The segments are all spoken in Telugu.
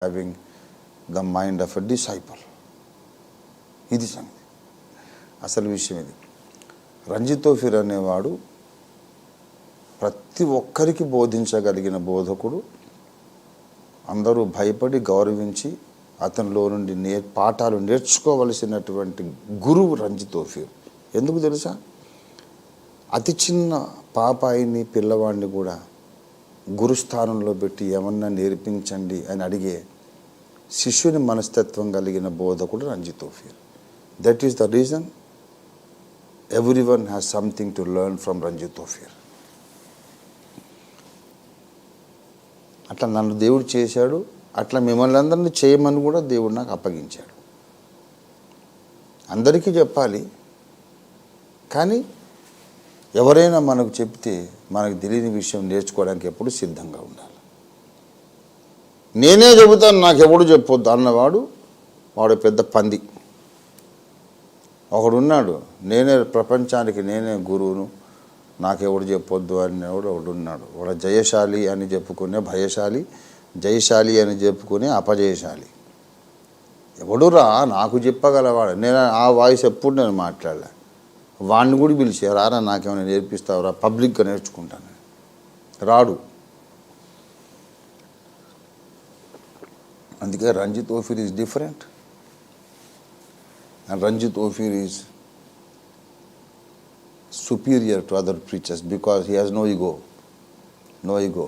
having the mind of a disciple. ఇది సంగతి, అసలు విషయం ఇది. రంజిత్ తోఫీర్ అనేవాడు ప్రతి ఒక్కరికి బోధించగలిగిన బోధకుడు. అందరూ భయపడి గౌరవించి అతనిలో నుండి పాఠాలు నేర్చుకోవలసినటువంటి గురువు రంజిత్ తోఫీర్. ఎందుకు తెలుసా? అతి చిన్న పాపాయిని పిల్లవాడిని కూడా గురుస్థానంలో పెట్టి ఏమన్నా నేర్పించండి అని అడిగే శిష్యుని మనస్తత్వం కలిగిన బోధకుడు Ranjit Ophir. That is the reason everyone has something to learn from Ranjit Ophir. అట్లా నన్ను దేవుడు చేశాడు, అట్లా మిమ్మల్ని అందరినీ చేయమని కూడా దేవుడు నాకు అప్పగించాడు. అందరికీ చెప్పాలి, కానీ ఎవరైనా మనకు చెప్తే మనకు తెలియని విషయం నేర్చుకోవడానికి ఎప్పుడు సిద్ధంగా ఉండాలి. నేనే చెబుతాను, నాకు ఎప్పుడు చెప్పొద్దు అన్నవాడు వాడు పెద్ద పంది. ఒకడున్నాడు, నేనే ప్రపంచానికి నేనే గురువును, నాకెవడు చెప్పొద్దు అనేవాడు ఒకడున్నాడు. వాడు జయశాలి అని చెప్పుకునే భయశాలి, జయశాలి అని చెప్పుకునే అపజయశాలి. ఎవడురా నాకు చెప్పగలవాడు? నేను ఆ వాయిస్ ఎప్పుడు నేను మాట్లాడలే. వాడిని కూడా పిలిచి, రారా నాకేమైనా నేర్పిస్తావురా, పబ్లిక్గా నేర్చుకుంటాను. రాడు. అందుకే Ranjit Ophir is different. And Ranjit Ophir is superior to other preachers because he has no ego. No ego.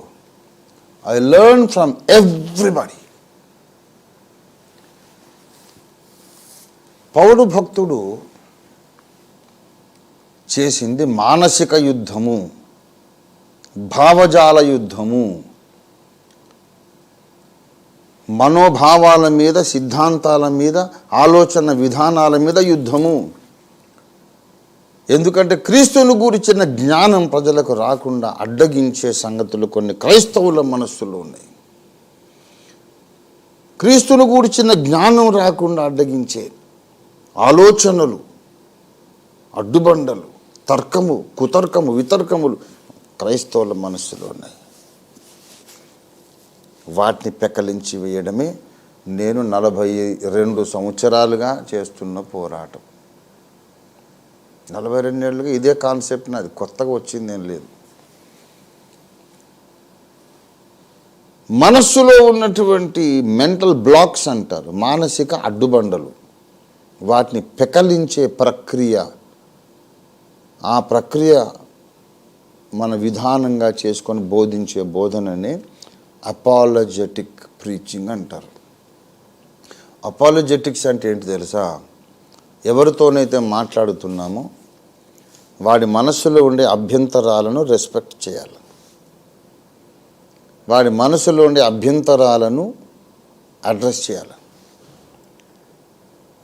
I learn from everybody. పౌలు భక్తుడు చేసింది మానసిక యుద్ధము, భావజాల యుద్ధము, మనోభావాల మీద, సిద్ధాంతాల మీద, ఆలోచన విధానాల మీద యుద్ధము. ఎందుకంటే క్రీస్తును గురించిన జ్ఞానం ప్రజలకు రాకుండా అడ్డగించే సంగతులు కొన్ని క్రైస్తవుల మనస్సులో ఉన్నాయి. క్రీస్తును గురించిన జ్ఞానం రాకుండా అడ్డగించే ఆలోచనలు, అడ్డుబండలు, తర్కము, కుతర్కము, వితర్కములు క్రైస్తవుల మనస్సులో ఉన్నాయి. వాటిని పెకలించి వేయడమే నేను 42 సంవత్సరాలుగా చేస్తున్న పోరాటం. 42 ఏళ్ళుగా ఇదే కాన్సెప్ట్, నాది కొత్తగా వచ్చింది ఏం లేదు. మనస్సులో ఉన్నటువంటి మెంటల్ బ్లాక్స్ అంటారు, మానసిక అడ్డుబండలు, వాటిని పెకలించే ప్రక్రియ, ఆ ప్రక్రియ మన విధానంగా చేసుకొని బోధించే బోధననే అపాలజెటిక్ ప్రీచింగ్ అంటారు. అపాలజెటిక్స్ అంటే ఏంటి తెలుసా? ఎవరితోనైతే మాట్లాడుతున్నామో వాడి మనసులో ఉండే అభ్యంతరాలను రెస్పెక్ట్ చేయాలి. వాడి మనసులో ఉండే అభ్యంతరాలను అడ్రస్ చేయాలి.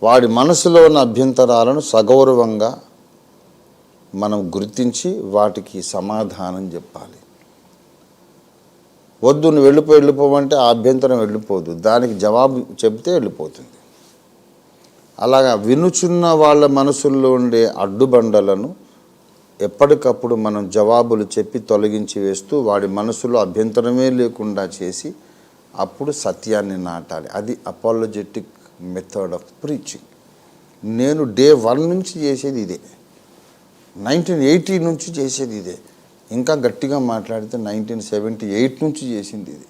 వాడి మనసులో ఉన్న అభ్యంతరాలను సగౌరవంగా మనం గుర్తించి వాటికి సమాధానం చెప్పాలి. వద్దు నువ్వు వెళ్ళిపోమంటే ఆ అభ్యంతరం వెళ్ళిపోదు, దానికి జవాబు చెప్తే వెళ్ళిపోతుంది. అలాగా వినుచున్న వాళ్ళ మనసుల్లో ఉండే అడ్డుబండలను ఎప్పటికప్పుడు మనం జవాబులు చెప్పి తొలగించి వేస్తూ వాడి మనసులో అభ్యంతరమే లేకుండా చేసి అప్పుడు సత్యాన్ని నాటాలి. అది అపాలజెటిక్ మెథడ్ ఆఫ్ ప్రీచింగ్. నేను డే 1 నుంచి చేసేది ఇదే, 1980 నుంచి చేసేది ఇదే. ఇంకా గట్టిగా మాట్లాడితే 1978 నుంచి చేసింది ఇది.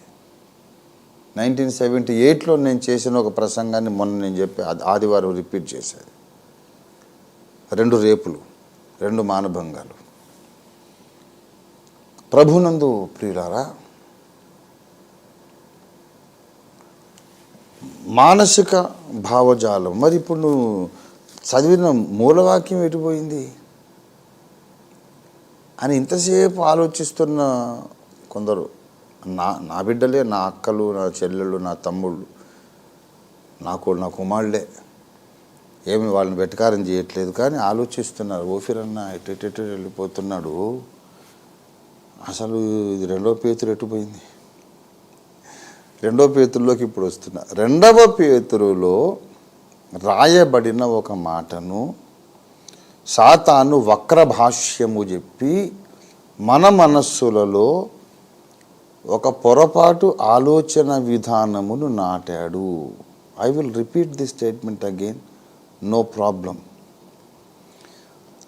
1978లో నేను చేసిన ఒక ప్రసంగాన్ని మొన్న నేను చెప్పి ఆదివారం రిపీట్ చేశాను. 2 రేపులు, 2 మానభంగాలు. ప్రభునందు ప్రియులారా, మానసిక భావజాలం. మరి ఇప్పుడు నువ్వు చదివిన మూలవాక్యం ఎటుపోయింది అని ఇంతసేపు ఆలోచిస్తున్న కొందరు, నా బిడ్డలే, నా అక్కలు, నా చెల్లెళ్ళు, నా తమ్ముళ్ళు, నా కుమారులే, ఏమి వాళ్ళని వెటకారం చేయట్లేదు, కానీ ఆలోచిస్తున్నారు. ఓఫీర్ అన్న ఎటు వెళ్ళిపోతున్నాడు, అసలు ఇది 2వ పేతురు ఎటుపోయింది? 2వ పేతురులోకి ఇప్పుడు వస్తున్నా. 2వ పేతురులో రాయబడిన ఒక మాటను సాతాను వక్ర భాష్యము చెప్పి మన మనస్సులలో ఒక పొరపాటు ఆలోచన విధానమును నాటాడు. I will repeat the statement again, no problem.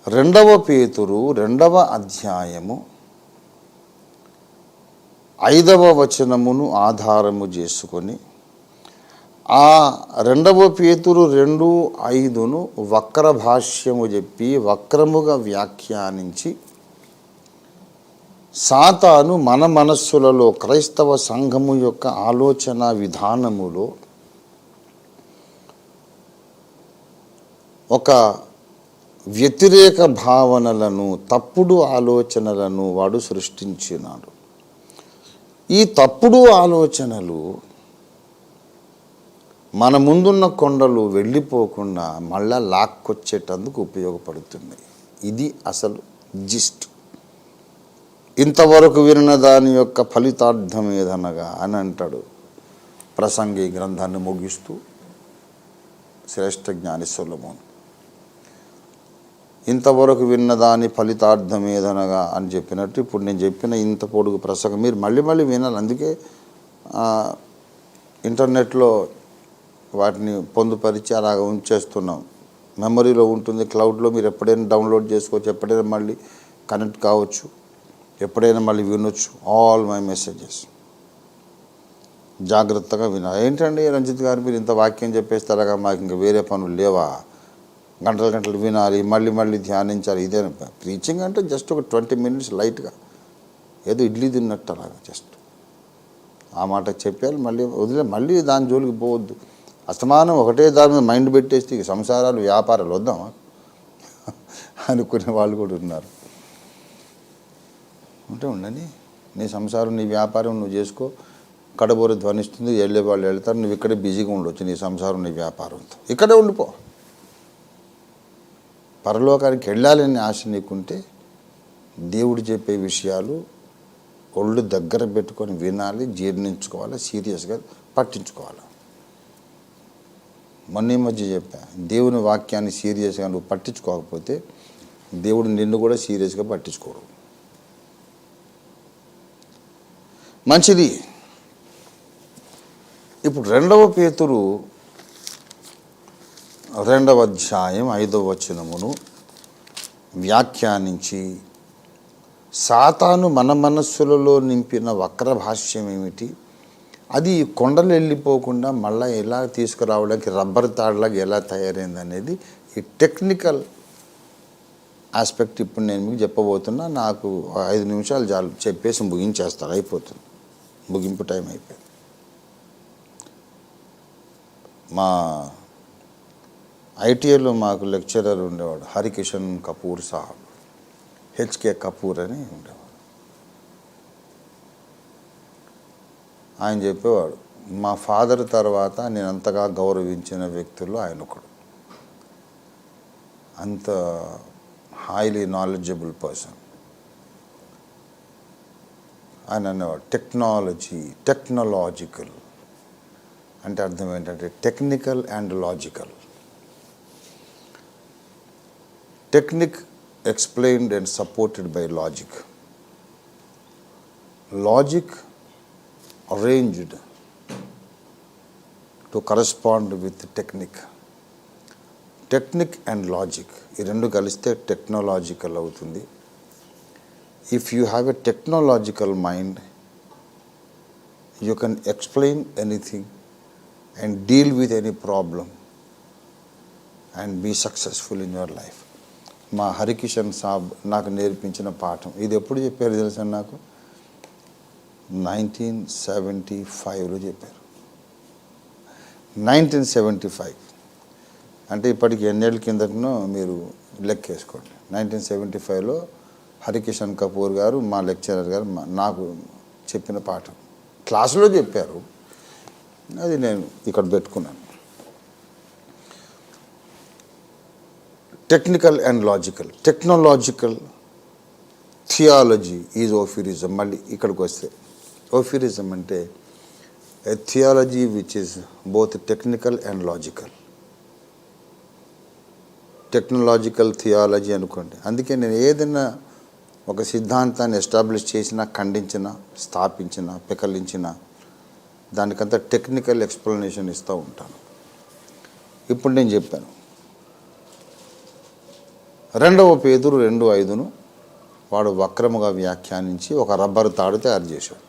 2 పేతురు 2వ అధ్యాయము 5వ వచనమును ఆధారము చేసుకొని ఆ 2 పేతురు 2:5ను వక్ర భాష్యము చెప్పి వక్రముగా వ్యాఖ్యానించి సాతాను మన మనస్సులలో క్రైస్తవ సంఘము యొక్క ఆలోచన విధానములో ఒక వ్యతిరేక భావనలను, తప్పుడు ఆలోచనలను వాడు సృష్టించినాడు. ఈ తప్పుడు ఆలోచనలు మన ముందున్న కొండలు వెళ్ళిపోకుండా మళ్ళా లాక్కొచ్చేటందుకు ఉపయోగపడుతున్నాయి. ఇది అసలు జిస్ట్. ఇంతవరకు విన్న దాని యొక్క ఫలితార్థం ఏదనగా అని అంటాడు ప్రసంగి గ్రంథాన్ని ముగిస్తూ శ్రేష్ఠ జ్ఞాని సొలొమోను. ఇంతవరకు విన్న దాని ఫలితార్థం ఏదనగా అని చెప్పినట్టు ఇప్పుడు నేను చెప్పిన ఇంత పొడుగు ప్రసంగం మీరు మళ్ళీ మళ్ళీ వినాలి. అందుకే ఇంటర్నెట్లో వాటిని పొందుపరిచి అలాగ ఉంచేస్తున్నాం. మెమరీలో ఉంటుంది, క్లౌడ్లో మీరు ఎప్పుడైనా డౌన్లోడ్ చేసుకోవచ్చు, ఎప్పుడైనా మళ్ళీ కనెక్ట్ కావచ్చు, ఎప్పుడైనా మళ్ళీ వినొచ్చు. ఆల్ మై మెసేజెస్ జాగ్రత్తగా వినాలి. ఏంటండి రంజిత్ గారు మీరు ఇంత వాక్యం చెప్పేస్తారా, మాకు ఇంకా వేరే పనులు లేవా, గంటలు గంటలు వినాలి, మళ్ళీ మళ్ళీ ధ్యానించాలి, ఇదే ప్రీచింగ్ అంటే జస్ట్ ఒక 20 minutes లైట్గా ఏదో ఇడ్లీ తిన్నట్టు అలాగా జస్ట్ ఆ మాట చెప్పాలి, మళ్ళీ వదిలే, మళ్ళీ దాని జోలికి పోవద్దు. అస్తమానం ఒకటే దాని మీద మైండ్ పెట్టేస్తే సంసారాలు వ్యాపారాలు వద్దామా అనుకునే వాళ్ళు కూడా ఉన్నారు. ఉంటే ఉండని, నీ సంసారం నీ వ్యాపారం నువ్వు చేసుకో, కడబోరు ధ్వనిస్తుంది, వెళ్ళే వాళ్ళు వెళ్తారు, నువ్వు ఇక్కడే బిజీగా ఉండొచ్చు, నీ సంసారం నీ వ్యాపారంతో ఇక్కడే ఉండిపో. పరలోకానికి వెళ్ళాలని ఆశ నీకుంటే దేవుడు చెప్పే విషయాలు ఒళ్ళు దగ్గర పెట్టుకొని వినాలి, జీర్ణించుకోవాలి, సీరియస్గా పట్టించుకోవాలి. మొన్న ఈ మధ్య చెప్పా, దేవుని వాక్యాన్ని సీరియస్గా నువ్వు పట్టించుకోకపోతే దేవుడు నిన్ను కూడా సీరియస్గా పట్టించుకోడు. మంచిది. ఇప్పుడు 2 పేతురు 2వ అధ్యాయం 5వ వచనమును వ్యాఖ్యానించి సాతాను మన మనస్సులలో నింపిన వక్ర భాష్యం ఏమిటి, అది కొండలు వెళ్ళిపోకుండా మళ్ళీ ఎలా తీసుకురావడానికి రబ్బర్ తాడులాగా ఎలా తయారైంది అనేది ఈ టెక్నికల్ ఆస్పెక్ట్ ఇప్పుడు నేను మీకు చెప్పబోతున్నా. నాకు 5 నిమిషాలు చాలు, చెప్పేసి ముగించేస్తాను, అయిపోతుంది, ముగింపు టైం అయిపోయింది. మా ఐటీఐలో మాకు లెక్చరర్ ఉండేవాడు, హరికిషన్ కపూర్ సాహబ్, హెచ్కే కపూర్ అని ఉండేవాడు. ఆయన చెప్పేవాడు, మా ఫాదర్ తర్వాత నేను అంతగా గౌరవించిన వ్యక్తుల్లో ఆయన ఒకడు. అంత హైలీ నాలెడ్జబుల్ పర్సన్. ఆయన అనేవాడు టెక్నాలజికల్ అంటే అర్థం ఏంటంటే technical and logical. Technique explained and supported by logic. Logic arranged to correspond with technique. Technique and logic ఈ రెండు కలిస్తే టెక్నాలజికల్ అవుతుంది. If you have a technological mind, you can explain anything and deal with any problem and be successful in your life. మా హరికిషన్ సాబ్ నాకు నేర్పించిన పాఠం ఇది ఎప్పుడు చెప్పారు తెలుసా, నాకు 1975లో చెప్పారు. 1975 అంటే ఇప్పటికి ఎన్నేళ్ళ కిందటనో మీరు లెక్కేసుకోండి. 1975లో హరికిషన్ కపూర్ గారు మా లెక్చరర్ గారు నాకు చెప్పిన పాఠం క్లాసులో చెప్పారు, అది నేను ఇక్కడ పెట్టుకున్నాను. Technical and logical. Technological theology is ophirism. మళ్ళీ ఇక్కడికి వస్తే ఓఫిరిజం అంటే a theology which is both technical and logical. Technological theology అనుకోండి. అందుకే నేను ఏదైనా ఒక సిద్ధాంతాన్ని ఎస్టాబ్లిష్ చేసిన, ఖండించిన, స్థాపించిన, పెకలించిన దానికంతా టెక్నికల్ ఎక్స్ప్లెనేషన్ ఇస్తూ ఉంటాను. ఇప్పుడు నేను చెప్పాను 2 పేతురు 2:5 వాడు వక్రముగా వ్యాఖ్యానించి ఒక రబ్బరు తాడు తయారు చేశాడు.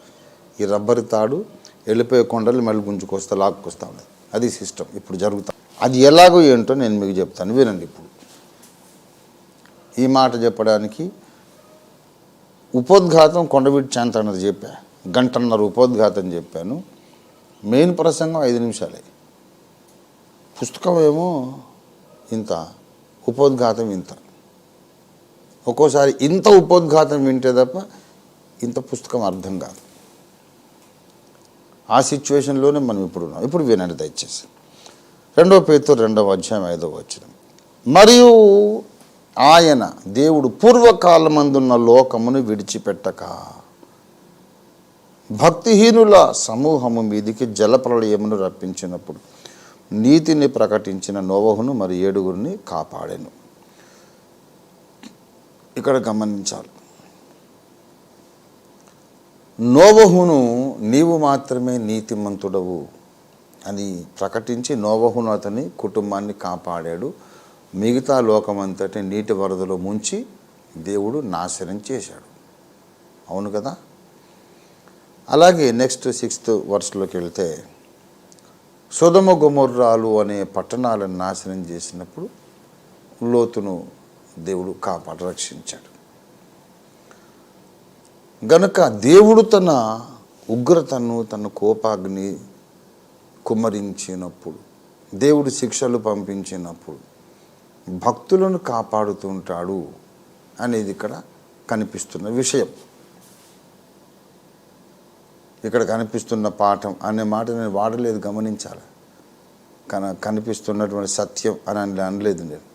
ఈ రబ్బరు తాడు వెళ్ళిపోయే కొండలు మళ్ళీ గుంజుకొస్తా లాక్కొస్తా ఉండదు. అది సిస్టమ్ ఇప్పుడు జరుగుతా. అది ఎలాగో ఏంటో నేను మీకు చెప్తాను, వినండి. ఇప్పుడు ఈ మాట చెప్పడానికి ఉపోద్ఘాతం కొండవీటి చాంత అన్నది చెప్పా, 1.5 గంటన్నర ఉపోద్ఘాతం చెప్పాను. మెయిన్ ప్రసంగం 5 నిమిషాలే. పుస్తకం ఏమో ఇంత, ఉపోద్ఘాతం ఇంత. ఒక్కోసారి ఇంత ఉపోద్ఘాతం వింటే తప్ప ఇంత పుస్తకం అర్థం కాదు. ఆ సిచ్యువేషన్లోనే మనం ఇప్పుడు ఉన్నాం. ఇప్పుడు వినండి దయచేసి. 2 పేతురు 2:5 మరియు ఆయన దేవుడు పూర్వకాలమందున్న లోకమును విడిచిపెట్టక భక్తిహీనుల సమూహము మీదికి జలప్రళయమును రప్పించినప్పుడు నీతిని ప్రకటించిన నోవహును మరి 7 కాపాడెను. ఇక్కడ గమనించాలి, నోవహును నీవు మాత్రమే నీతిమంతుడవు అని ప్రకటించి నోవహును అతని కుటుంబాన్ని కాపాడాడు. మిగతా లోకమంతటి నీటి వరదలో ముంచి దేవుడు నాశనం చేశాడు. అవును కదా. అలాగే నెక్స్ట్ 6th వర్స్లోకి వెళ్తే సొదొమ గొమొర్రాలు అనే పట్టణాలను నాశనం చేసినప్పుడు లోతును దేవుడు కాపాడి రక్షించాడు. గనుక దేవుడు తన ఉగ్రతను, తన కోపాగ్ని కుమ్మరించినప్పుడు, దేవుడు శిక్షలు పంపించినప్పుడు భక్తులను కాపాడుతుంటాడు అనేది ఇక్కడ కనిపిస్తున్న విషయం. ఇక్కడ కనిపిస్తున్న పాఠం అనే మాట నేను వాడలేదు, గమనించాలి. కనిపిస్తున్నటువంటి సత్యం అని అనలేదు నేను.